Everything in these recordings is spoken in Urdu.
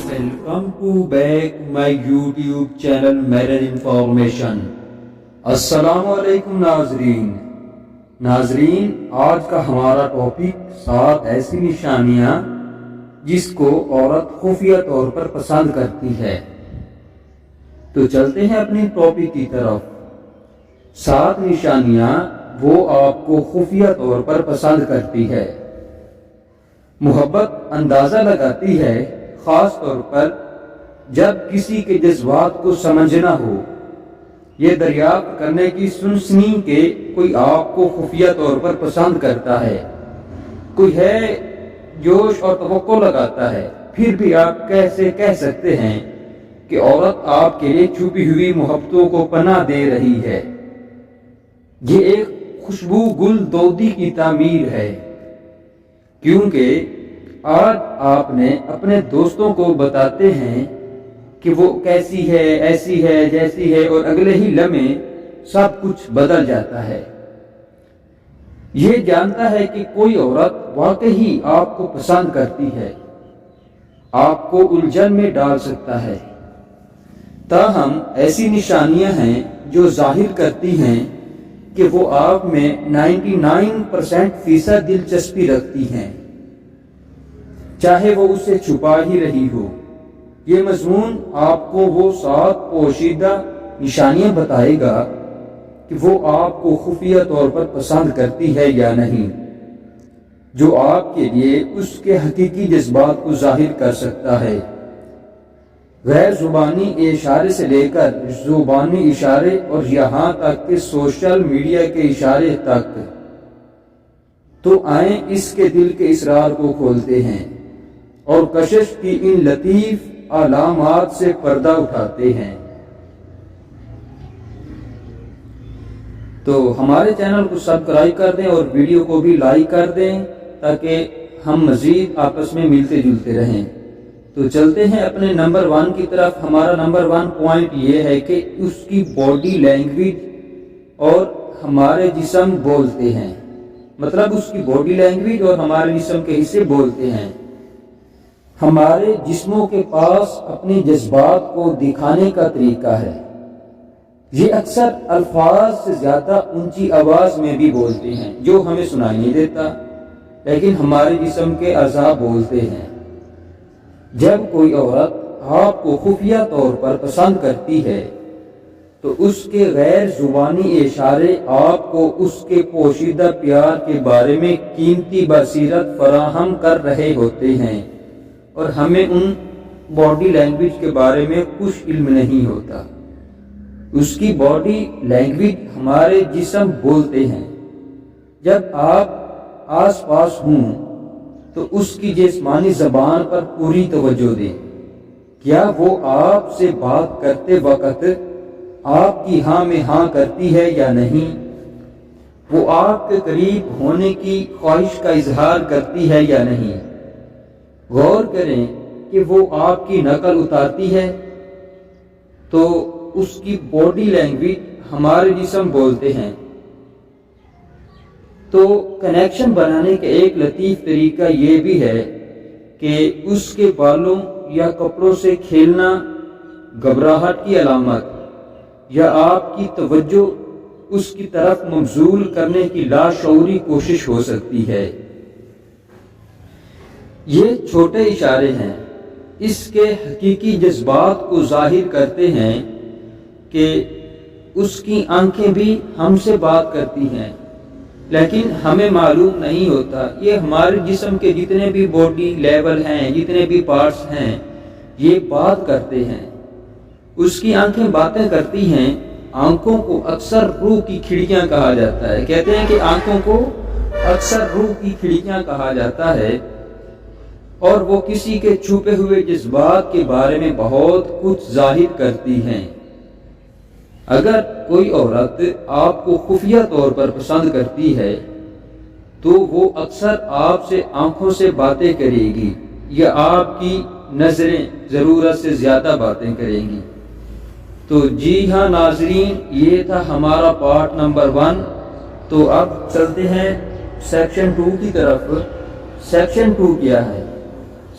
Welcome to back my YouTube channel mirror information. السلام علیکم ناظرین، آج کا ہمارا ٹاپک 7 ایسی نشانیاں جس کو عورت خفیہ طور پر پسند کرتی ہے۔ تو چلتے ہیں اپنی ٹاپک کی طرف۔ 7 نشانیاں وہ آپ کو خفیہ طور پر پسند کرتی ہے۔ محبت اندازہ لگاتی ہے، خاص طور پر جب کسی کے جذبات کو سمجھنا ہو، یہ دریافت کرنے کی سنسنی کہ کوئی آپ کو خفیہ طور پر پسند کرتا ہے۔ کوئی ہے جوش اور توقع لگاتا ہے، پھر بھی آپ کیسے کہہ سکتے ہیں کہ عورت آپ کے لیے چھپی ہوئی محبتوں کو پناہ دے رہی ہے؟ یہ ایک خوشبو گل دودی کی تعمیر ہے، کیونکہ آج آپ نے اپنے دوستوں کو بتاتے ہیں کہ وہ کیسی ہے، ایسی ہے، جیسی ہے، اور اگلے ہی لمحے سب کچھ بدل جاتا ہے۔ یہ جانتا ہے کہ کوئی عورت واقعی آپ کو پسند کرتی ہے، آپ کو الجھن میں ڈال سکتا ہے۔ تاہم ایسی نشانیاں ہیں جو ظاہر کرتی ہیں کہ وہ آپ میں 99% دلچسپی رکھتی ہیں، چاہے وہ اسے چھپا ہی رہی ہو۔ یہ مضمون آپ کو وہ 7 پوشیدہ نشانیاں بتائے گا کہ وہ آپ کو خفیہ طور پر پسند کرتی ہے یا نہیں، جو آپ کے لیے اس کے حقیقی جذبات کو ظاہر کر سکتا ہے۔ غیر زبانی اشارے سے لے کر زبانی اشارے اور یہاں تک کہ سوشل میڈیا کے اشارے تک، تو آئیں اس کے دل کے اسرار کو کھولتے ہیں اور کشش کی ان لطیف علامات سے پردہ اٹھاتے ہیں۔ تو ہمارے چینل کو سبسکرائب کر دیں اور ویڈیو کو بھی لائک کر دیں تاکہ ہم مزید آپس میں ملتے جلتے رہیں۔ تو چلتے ہیں اپنے نمبر 1 کی طرف۔ ہمارا نمبر 1 پوائنٹ یہ ہے کہ اس کی باڈی لینگویج اور ہمارے جسم بولتے ہیں، مطلب اس کی باڈی لینگویج اور ہمارے جسم کے حصے بولتے ہیں۔ ہمارے جسموں کے پاس اپنے جذبات کو دکھانے کا طریقہ ہے۔ یہ اکثر الفاظ سے زیادہ اونچی آواز میں بھی بولتے ہیں، جو ہمیں سنائی نہیں دیتا، لیکن ہمارے جسم کے اعضاء بولتے ہیں۔ جب کوئی عورت آپ کو خفیہ طور پر پسند کرتی ہے تو اس کے غیر زبانی اشارے آپ کو اس کے پوشیدہ پیار کے بارے میں قیمتی بصیرت فراہم کر رہے ہوتے ہیں، اور ہمیں ان باڈی لینگویج کے بارے میں کچھ علم نہیں ہوتا۔ اس کی باڈی لینگویج ہمارے جسم بولتے ہیں۔ جب آپ آس پاس ہوں تو اس کی جسمانی زبان پر پوری توجہ دیں۔ کیا وہ آپ سے بات کرتے وقت آپ کی ہاں میں ہاں کرتی ہے یا نہیں؟ وہ آپ کے قریب ہونے کی خواہش کا اظہار کرتی ہے یا نہیں؟ غور کریں کہ وہ آپ کی نقل اتارتی ہے تو اس کی باڈی لینگویج ہمارے جسم بولتے ہیں۔ تو کنیکشن بنانے کا ایک لطیف طریقہ یہ بھی ہے کہ اس کے بالوں یا کپڑوں سے کھیلنا گھبراہٹ کی علامت یا آپ کی توجہ اس کی طرف مبذول کرنے کی لاشعوری کوشش ہو سکتی ہے۔ یہ چھوٹے اشارے ہیں، اس کے حقیقی جذبات کو ظاہر کرتے ہیں کہ اس کی آنکھیں بھی ہم سے بات کرتی ہیں، لیکن ہمیں معلوم نہیں ہوتا۔ یہ ہمارے جسم کے جتنے بھی باڈی لیول ہیں، جتنے بھی پارٹس ہیں، یہ بات کرتے ہیں۔ اس کی آنکھیں باتیں کرتی ہیں۔ آنکھوں کو اکثر روح کی کھڑکیاں کہا جاتا ہے۔ کہتے ہیں کہ آنکھوں کو اکثر روح کی کھڑکیاں کہا جاتا ہے، اور وہ کسی کے چھپے ہوئے جذبات کے بارے میں بہت کچھ ظاہر کرتی ہیں۔ اگر کوئی عورت آپ کو خفیہ طور پر پسند کرتی ہے تو وہ اکثر آپ سے آنکھوں سے باتیں کرے گی یا آپ کی نظریں ضرورت سے زیادہ باتیں کریں گی۔ تو جی ہاں ناظرین، یہ تھا ہمارا پارٹ نمبر 1۔ تو اب چلتے ہیں سیکشن 2 کی طرف۔ سیکشن 2 کیا ہے؟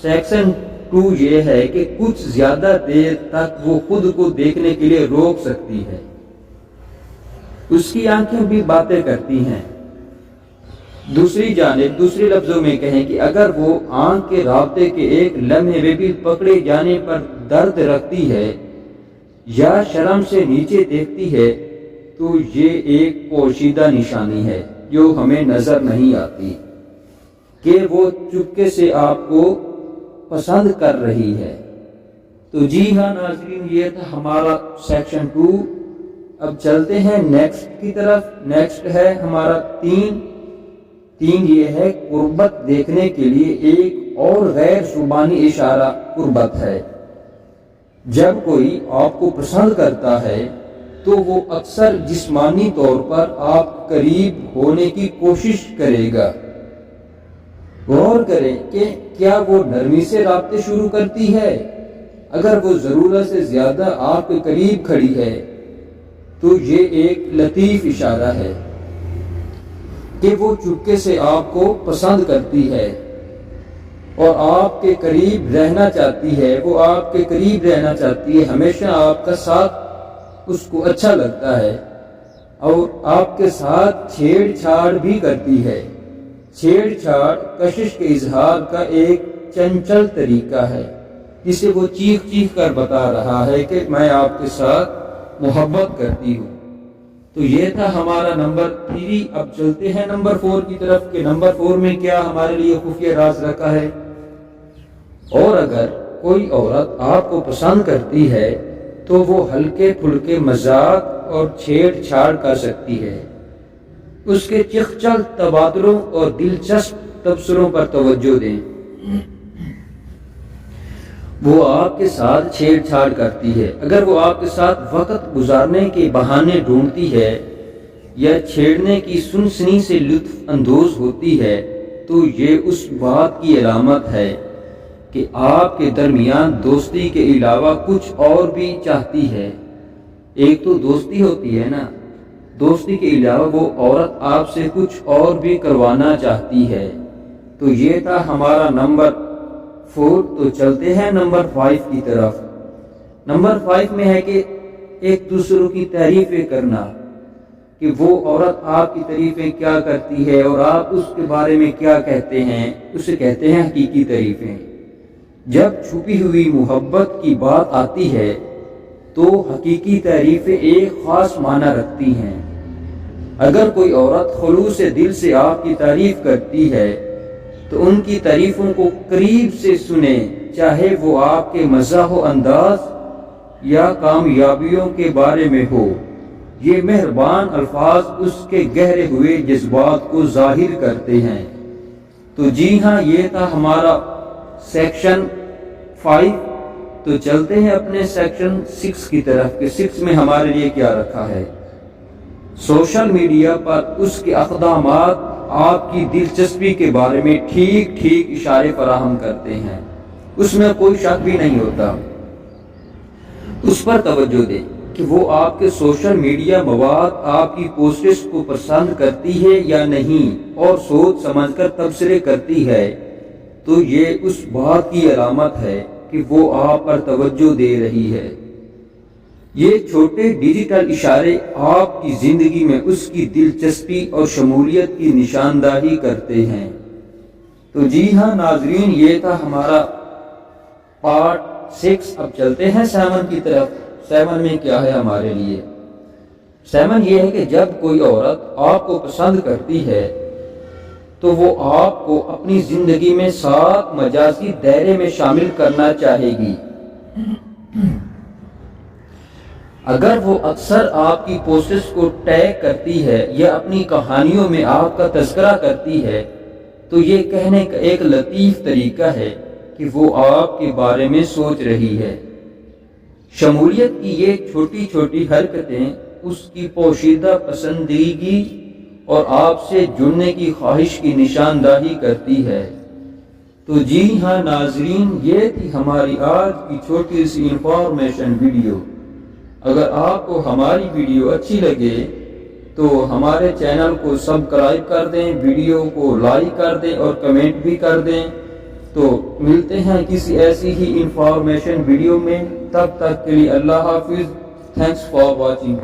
سیکشن 2 یہ ہے کہ کچھ زیادہ دیر تک وہ خود کو دیکھنے کے لیے روک سکتی ہے، اس کی آنکھیں بھی باتیں کرتی ہیں۔ دوسری جانب دوسرے لفظوں میں کہیں کہ اگر وہ آنکھ کے رابطے کے ایک لمحے میں بھی پکڑے جانے پر درد رکھتی ہے یا شرم سے نیچے دیکھتی ہے تو یہ ایک پوشیدہ نشانی ہے جو ہمیں نظر نہیں آتی کہ وہ چپکے سے آپ کو پسند کر رہی ہے۔ تو جی ہاں ناظرین، یہ تھا ہمارا سیکشن 2۔ اب چلتے ہیں نیکسٹ کی طرف۔ نیکسٹ ہے ہمارا 3۔ یہ ہے قربت دیکھنے کے لیے ایک اور غیر زبانی اشارہ قربت ہے۔ جب کوئی آپ کو پسند کرتا ہے تو وہ اکثر جسمانی طور پر آپ قریب ہونے کی کوشش کرے گا۔ غور کریں کہ کیا وہ نرمی سے رابطے شروع کرتی ہے؟ اگر وہ ضرورت سے زیادہ آپ کے قریب کھڑی ہے تو یہ ایک لطیف اشارہ ہے کہ وہ چپکے سے آپ کو پسند کرتی ہے اور آپ کے قریب رہنا چاہتی ہے۔ وہ آپ کے قریب رہنا چاہتی ہے، ہمیشہ آپ کا ساتھ اس کو اچھا لگتا ہے اور آپ کے ساتھ چھیڑ چھاڑ بھی کرتی ہے۔ چھیڑ چھاڑ کشش کے اظہار کا ایک چنچل طریقہ ہے جسے وہ چیخ چیخ کر بتا رہا ہے کہ میں آپ کے ساتھ محبت کرتی ہوں۔ تو یہ تھا ہمارا نمبر 3۔ اب چلتے ہیں نمبر 4 کی طرف کہ نمبر 4 میں کیا ہمارے لیے خفیہ راز رکھا ہے۔ اور اگر کوئی عورت آپ کو پسند کرتی ہے تو وہ ہلکے پھلکے مذاق اور چھیڑ چھاڑ کر سکتی ہے۔ اس کے چخچل تبادلوں اور دلچسپ تبصروں پر توجہ دیں۔ وہ آپ کے ساتھ چھیڑ چھاڑ کرتی ہے۔ اگر وہ آپ کے ساتھ وقت گزارنے کے بہانے ڈھونڈتی ہے یا چھیڑنے کی سنسنی سے لطف اندوز ہوتی ہے تو یہ اس بات کی علامت ہے کہ آپ کے درمیان دوستی کے علاوہ کچھ اور بھی چاہتی ہے۔ ایک تو دوستی ہوتی ہے نا، دوستی کے علاوہ وہ عورت آپ سے کچھ اور بھی کروانا چاہتی ہے۔ تو یہ تھا ہمارا نمبر 4۔ تو چلتے ہیں نمبر 5 کی طرف۔ نمبر 5 میں ہے کہ ایک دوسروں کی تعریفیں کرنا، کہ وہ عورت آپ کی تعریفیں کیا کرتی ہے اور آپ اس کے بارے میں کیا کہتے ہیں، اسے کہتے ہیں حقیقی تعریفیں۔ جب چھپی ہوئی محبت کی بات آتی ہے تو حقیقی تعریفیں ایک خاص معنی رکھتی ہیں۔ اگر کوئی عورت خلوص دل سے آپ کی تعریف کرتی ہے تو ان کی تعریفوں کو قریب سے سنیں، چاہے وہ آپ کے مزاح و انداز یا کامیابیوں کے بارے میں ہو۔ یہ مہربان الفاظ اس کے گہرے ہوئے جذبات کو ظاہر کرتے ہیں۔ تو جی ہاں، یہ تھا ہمارا سیکشن 5۔ تو چلتے ہیں اپنے سیکشن 6 کی طرف کہ 6 میں ہمارے لیے کیا رکھا ہے۔ سوشل میڈیا پر اس کے اقدامات آپ کی دلچسپی کے بارے میں ٹھیک ٹھیک اشارے فراہم کرتے ہیں، اس میں کوئی شک بھی نہیں ہوتا۔ اس پر توجہ دیں کہ وہ آپ کے سوشل میڈیا مواد آپ کی پوسٹس کو پسند کرتی ہے یا نہیں اور سوچ سمجھ کر تبصرے کرتی ہے تو یہ اس بات کی علامت ہے کہ وہ آپ پر توجہ دے رہی ہے۔ یہ چھوٹے ڈیجیٹل اشارے آپ کی زندگی میں اس کی دلچسپی اور شمولیت کی نشاندہی کرتے ہیں۔ تو جی ہاں ناظرین، یہ تھا ہمارا پارٹ 6۔ اب چلتے ہیں 7 کی طرف۔ 7 میں کیا ہے ہمارے لیے؟ 7 یہ ہے کہ جب کوئی عورت آپ کو پسند کرتی ہے تو وہ آپ کو اپنی زندگی میں ساتھ مجازی دائرے میں شامل کرنا چاہے گی۔ اگر وہ اکثر آپ کی پوسٹس کو ٹیگ کرتی ہے یا اپنی کہانیوں میں آپ کا تذکرہ کرتی ہے تو یہ کہنے کا ایک لطیف طریقہ ہے کہ وہ آپ کے بارے میں سوچ رہی ہے۔ شمولیت کی یہ چھوٹی چھوٹی حرکتیں اس کی پوشیدہ پسندیدگی اور آپ سے جڑنے کی خواہش کی نشاندہی کرتی ہے۔ تو جی ہاں ناظرین، یہ تھی ہماری آج کی چھوٹی سی انفارمیشن ویڈیو۔ اگر آپ کو ہماری ویڈیو اچھی لگے تو ہمارے چینل کو سبسکرائب کر دیں، ویڈیو کو لائک کر دیں اور کمنٹ بھی کر دیں۔ تو ملتے ہیں کسی ایسی ہی انفارمیشن ویڈیو میں، تب تک کے لیے اللہ حافظ۔ Thanks for watching.